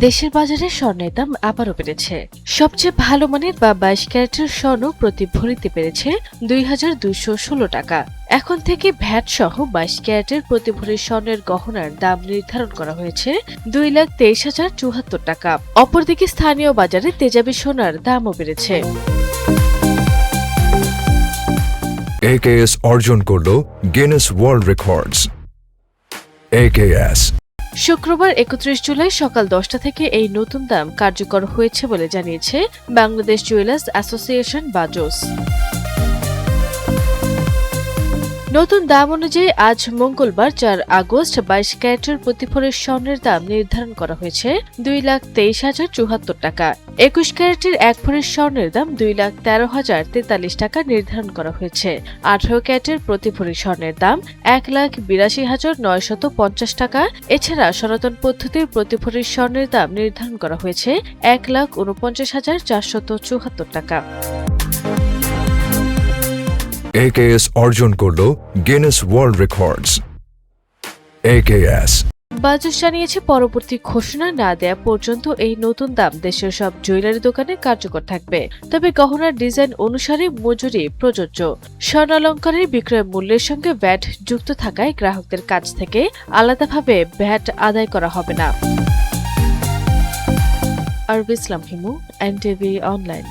দেশের বাজারে স্বর্ণের দাম আবারও বেড়েছে। সবচেয়ে ভালো মানের বা 22 ক্যারেটের স্বর্ণ প্রতি ভরিতে বেড়েছে 2,216 টাকা। এখন থেকে ভ্যাট সহ 22 ক্যারেটের প্রতি ভরি স্বর্ণের গহনার দাম নির্ধারণ করা হয়েছে 2,23,074 টাকা। অপরদিকে স্থানীয় বাজারে তেজাবি সোনার দামও বেড়েছে। AKS অর্জন করল গিনেস ওয়ার্ল্ড রেকর্ডস। AKS শুক্রবার 31 জুলাই সকাল 10টা থেকে এই নতুন দাম কার্যকর হয়েছে বলে জানিয়েছে বাংলাদেশ জুয়েলার্স অ্যাসোসিয়েশন বাজস। নতুন দাম অনুযায়ী আজ মঙ্গলবার 4 আগস্ট 22 ক্যারেটের প্রতি ভরি স্বর্ণের দাম নির্ধারণ করা হয়েছে 2,23,074 টাকা। 21 ক্যারেটের এক ভরি স্বর্ণের দাম 2,13,043 টাকা নির্ধারণ করা হয়েছে। 18 ক্যারেটের প্রতি ভরি স্বর্ণের দাম 1,82,950 টাকা। এছাড়া সনাতন পদ্ধতির প্রতি ভরি স্বর্ণের দাম নির্ধারণ করা হয়েছে 1,49,474 টাকা। AKS অর্জন করল গিনেস ওয়ার্ল্ড রেকর্ডস। AKS বাজস জানিয়েছে পরবর্তী ঘোষণা না দেয়া পর্যন্ত এই নতুন দাম দেশের সব জুয়েলারি দোকানে কার্যকর থাকবে। তবে গহনার ডিজাইন অনুসারে মজুরি প্রযোজ্য। স্বর্ণালংকারের বিক্রয় মূল্যের সঙ্গে ভ্যাট যুক্ত থাকায় গ্রাহকদের কাছ থেকে আলাদাভাবে ভ্যাট আদায় করা হবে না। আরবি ইসলাম হিমু, NTV অনলাইন।